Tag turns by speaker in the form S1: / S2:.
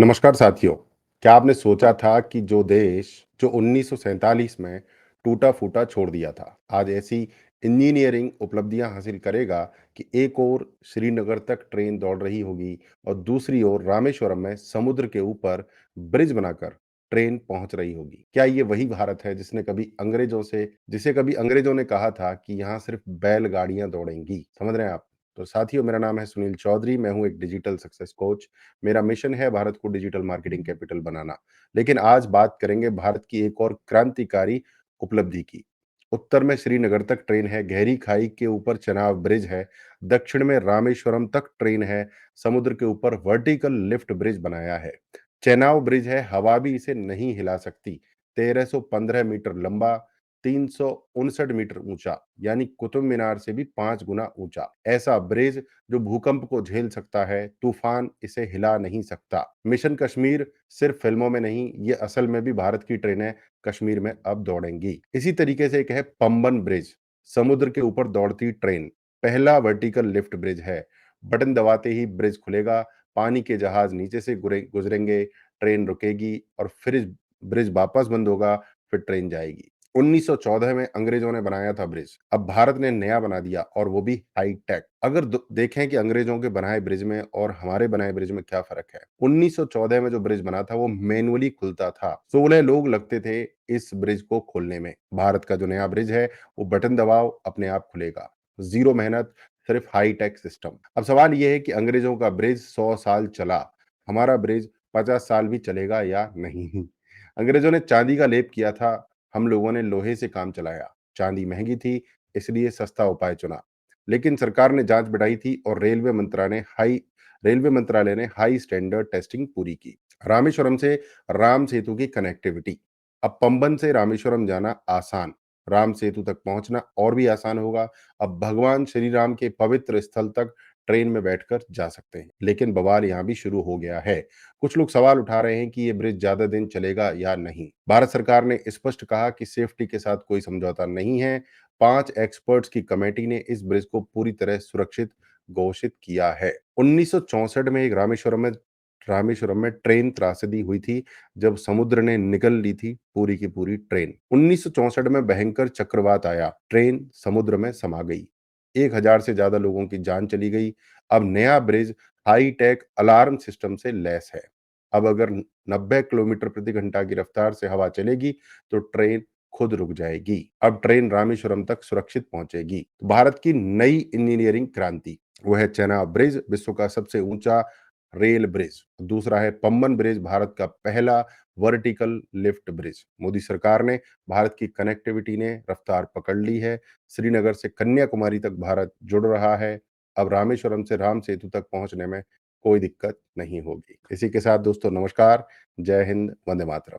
S1: नमस्कार साथियों। क्या आपने सोचा था कि जो देश जो 1947 में टूटा-फूटा छोड़ दिया था, आज ऐसी इंजीनियरिंग उपलब्धियां हासिल करेगा कि एक ओर श्रीनगर तक ट्रेन दौड़ रही होगी और दूसरी ओर रामेश्वरम में समुद्र के ऊपर ब्रिज बनाकर ट्रेन पहुंच रही होगी। क्या ये वही भारत है जिसे कभी अंग्रेजों ने कहा था कि यहाँ सिर्फ बैलगाड़ियां दौड़ेंगी? समझ रहे हैं आप? तो साथियों, मेरा नाम है सुनील चौधरी, मैं हूँ एक डिजिटल सक्सेस कोच। मेरा मिशन है भारत को डिजिटल मार्केटिंग कैपिटल बनाना। लेकिन आज बात करेंगे भारत की एक और क्रांतिकारी उपलब्धि की। उत्तर में श्रीनगर तक ट्रेन है, गहरी खाई के ऊपर चेनाब ब्रिज है, दक्षिण में रामेश्वरम तक ट्रेन है, समुद्र के ऊपर वर्टिकल लिफ्ट ब्रिज बनाया है। चेनाब ब्रिज है, हवा भी इसे नहीं हिला सकती। 1315 मीटर लंबा, 359 मीटर ऊंचा, यानी कुतुब मीनार से भी 5 गुना ऊंचा। ऐसा ब्रिज जो भूकंप को झेल सकता है, तूफान इसे हिला नहीं सकता। मिशन कश्मीर सिर्फ फिल्मों में नहीं, ये असल में भी भारत की ट्रेनें कश्मीर में अब दौड़ेंगी। इसी तरीके से एक है पंबन ब्रिज, समुद्र के ऊपर दौड़ती ट्रेन, पहला वर्टिकल लिफ्ट ब्रिज है। बटन दबाते ही ब्रिज खुलेगा, पानी के जहाज नीचे से गुजरेंगे, ट्रेन रुकेगी और फिर ब्रिज वापस बंद होगा, फिर ट्रेन जाएगी। 1914 में अंग्रेजों ने बनाया था ब्रिज, अब भारत ने नया बना दिया और वो भी हाई टेक। अगर देखें कि अंग्रेजों के बनाए ब्रिज में और हमारे बनाए ब्रिज में क्या फर्क है। 1914 में जो ब्रिज बना था वो मैनुअली खुलता था, 16 लोग लगते थे इस ब्रिज को खोलने में। भारत का जो नया ब्रिज है वो बटन दबाओ अपने आप खुलेगा, जीरो मेहनत, सिर्फ हाई टेक सिस्टम। अब सवाल यह है कि अंग्रेजों का ब्रिज 100 साल चला, हमारा ब्रिज 50 साल भी चलेगा या नहीं। अंग्रेजों ने चांदी का लेप किया था, हम लोगों ने लोहे से काम चलाया। चांदी महंगी थी, इसलिए सस्ता उपाय चुना। लेकिन सरकार ने जांच बढ़ाई थी और रेलवे मंत्रालय ने हाई स्टैंडर्ड टेस्टिंग पूरी की। रामेश्वरम से राम सेतु की कनेक्टिविटी, अब पंबन से रामेश्वरम जाना आसान, राम सेतु तक पहुंचना और भी आसान होगा। अब भगवान श्री राम के पवित्र स्थल तक ट्रेन में बैठकर जा सकते हैं। लेकिन बवाल यहाँ भी शुरू हो गया है। कुछ लोग सवाल उठा रहे हैं कि ये ब्रिज ज्यादा दिन चलेगा या नहीं। भारत सरकार ने स्पष्ट कहा कि सेफ्टी के साथ कोई समझौता नहीं है। 5 एक्सपर्ट्स की कमेटी ने इस ब्रिज को पूरी तरह सुरक्षित घोषित किया है। 1964 में एक रामेश्वरम में ट्रेन त्रासदी हुई थी, जब समुद्र ने निगल ली थी पूरी की पूरी ट्रेन। 1964 में भयंकर चक्रवात आया, ट्रेन समुद्र में समा गई, 1,000 से ज्यादा लोगों की जान चली गई। अब नया bridge high tech alarm system से लैस है। अब अगर 90 किलोमीटर प्रति घंटा की रफ्तार से हवा चलेगी तो ट्रेन खुद रुक जाएगी। अब ट्रेन रामेश्वरम तक सुरक्षित पहुंचेगी। तो भारत की नई इंजीनियरिंग क्रांति, वो है चेनाब ब्रिज, विश्व का सबसे ऊंचा रेल ब्रिज। दूसरा है पंबन ब्रिज, भारत का पहला वर्टिकल लिफ्ट ब्रिज। मोदी सरकार ने भारत की कनेक्टिविटी ने रफ्तार पकड़ ली है। श्रीनगर से कन्याकुमारी तक भारत जुड़ रहा है। अब रामेश्वरम से राम सेतु तक पहुंचने में कोई दिक्कत नहीं होगी। इसी के साथ दोस्तों, नमस्कार, जय हिंद, वंदे मातरम।